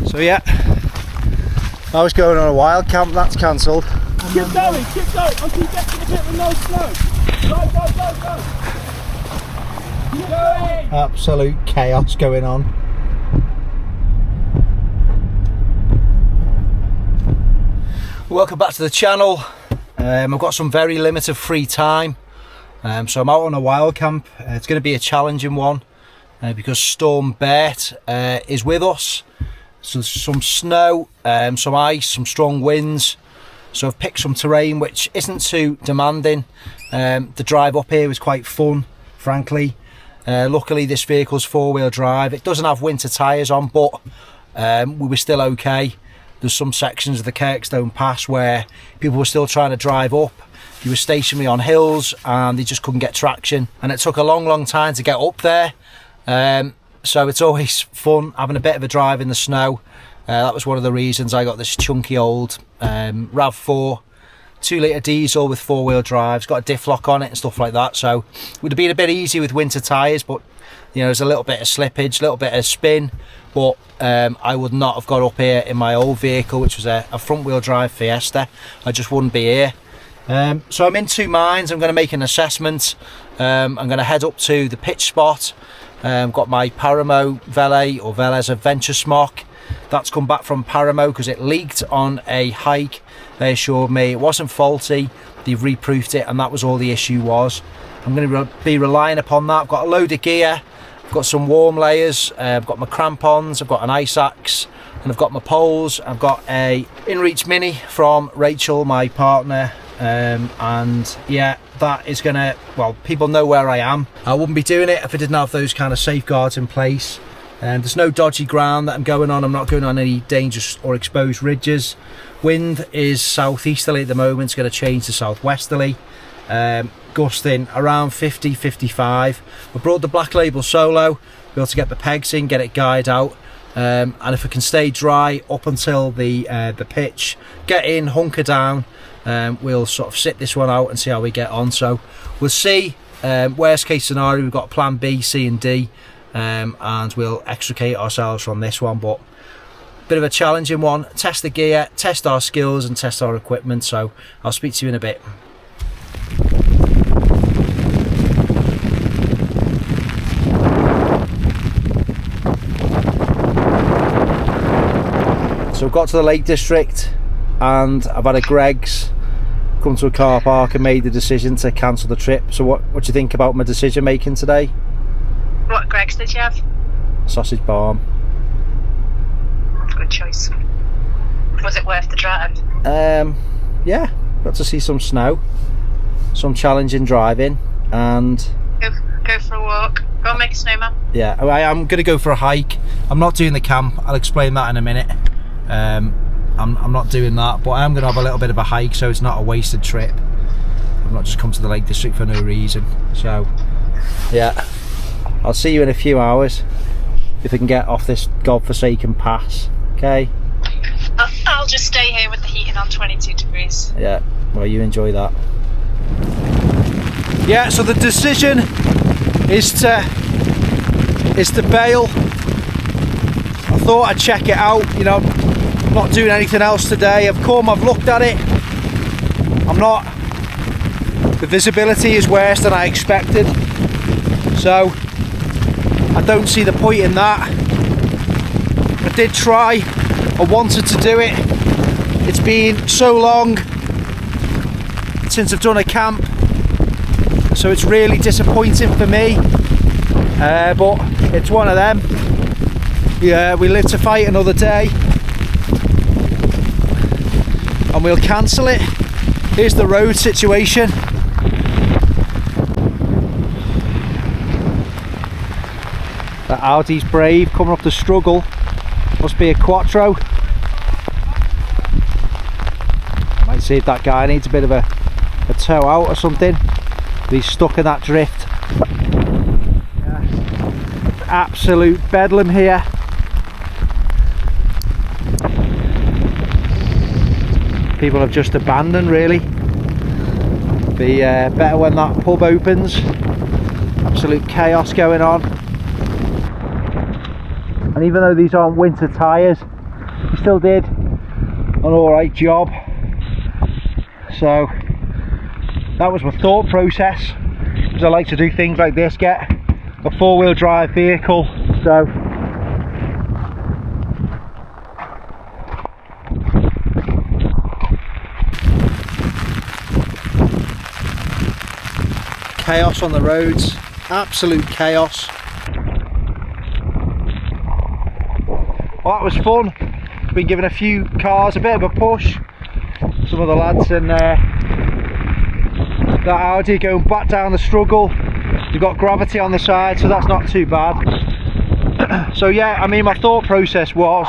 So yeah, I was going on a wild camp, that's cancelled. Keep going until you get to the bit with no snow. Go. Keep going. Absolute chaos going on. Welcome back to the channel. I've got some very limited free time, so I'm out on a wild camp. It's going to be a challenging one because Storm Bert is with us. So some snow, some ice, some strong winds. So I've picked some terrain which isn't too demanding. The drive up here was quite fun, frankly. Luckily this vehicle's four-wheel drive. It doesn't have winter tyres on, but we were still okay. There's some sections of the Kirkstone Pass where people were still trying to drive up. You were stationary on hills and they just couldn't get traction. And it took a long time to get up there. So it's always fun having a bit of a drive in the snow. That was one of the reasons I got this chunky old RAV4 2-litre diesel with four-wheel drive. It's got a diff lock on it and stuff like that. So it would have been a bit easy with winter tyres, but you know, there's a little bit of slippage, a little bit of spin. But I would not have got up here in my old vehicle, which was a front-wheel drive Fiesta. I just wouldn't be here. So I'm in two minds. I'm going to make an assessment. I'm going to head up to the pitch spot. Got my Paramo Velez or Velez Adventure Smock. That's come back from Paramo because it leaked on a hike. They assured me it wasn't faulty. They've reproofed it and that was all the issue was. I'm going to be relying upon that. I've got a load of gear. I've got some warm layers. I've got my crampons. I've got an ice axe. And I've got my poles. I've got a InReach Mini from Rachel, my partner. And yeah, that is gonna, well, people know where I am. I wouldn't be doing it if I didn't have those kind of safeguards in place. There's no dodgy ground that I'm going on. I'm not going on any dangerous or exposed ridges. Wind is southeasterly at the moment. It's going to change to southwesterly, gusting around 50-55. I brought the Black Label Solo, be able to get the pegs in, get it guyed out. And if I can stay dry up until the pitch, get in, hunker down, we'll sort of sit this one out and see how we get on. So we'll see. Worst case scenario, we've got plan B, C and D, and we'll extricate ourselves from this one. But bit of a challenging one. Test the gear, test our skills and test our equipment. So I'll speak to you in a bit. So I've got to the Lake District and I've had a Greggs, come to a car park and made the decision to cancel the trip. So what do you think about my decision making today? What Greggs did you have? Sausage barm. Good choice. Was it worth the drive? Yeah, got to see some snow, some challenging driving, and go for a walk. Go and make a snowman. Yeah, I'm going to go for a hike. I'm not doing the camp. I'll explain that in a minute. I'm not doing that, but I am going to have a little bit of a hike, so it's not a wasted trip. I've not just come to the Lake District for no reason. So yeah, I'll see you in a few hours if I can get off this godforsaken pass. Okay, I'll just stay here with the heating on 22 degrees. Yeah, well, you enjoy that. Yeah, so the decision is to bail. I thought I'd check it out, you know, I'm not doing anything else today. I've come, I've looked at it. The visibility is worse than I expected. So I don't see the point in that. I did try, I wanted to do it. It's been so long since I've done a camp, so it's really disappointing for me, but it's one of them. Yeah, we live to fight another day and we'll cancel it. Here's the road situation. That Audi's brave, coming up the struggle. Must be a Quattro. Might see if that guy needs a bit of a tow out or something. But he's stuck in that drift. Yeah. Absolute bedlam here. People have just abandoned, really. Be better when that pub opens. Absolute chaos going on. And even though these aren't winter tyres, he still did an alright job. So that was my thought process, because I like to do things like this, get a four-wheel drive vehicle. So chaos on the roads, absolute chaos. Well, that was fun. Been giving a few cars a bit of a push. Some of the lads in that Audi going back down the struggle. You've got gravity on the side, so that's not too bad. So yeah, I mean, my thought process was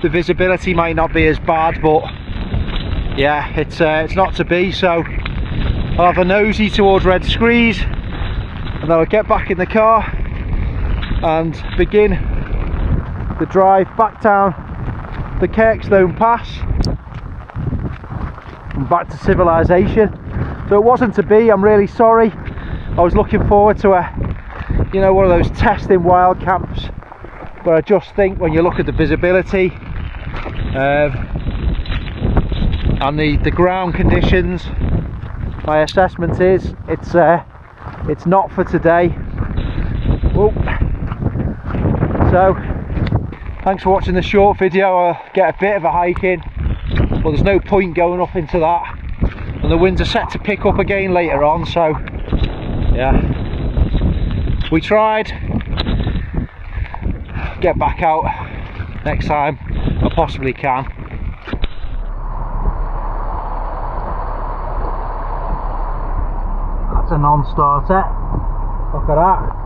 the visibility might not be as bad, but yeah, it's not to be. So I'll have a nosy towards Red Screes, and then I'll get back in the car and begin the drive back down the Kirkstone Pass and back to civilization. So it wasn't to be, I'm really sorry. I was looking forward to one of those testing wild camps, but I just think when you look at the visibility and the ground conditions, my assessment is it's not for today. Whoa. So thanks for watching the short video. I'll get a bit of a hike in, but there's no point going up into that, and the winds are set to pick up again later on. So yeah, we tried. Get back out next time I possibly can. That's a non-starter. Look at that.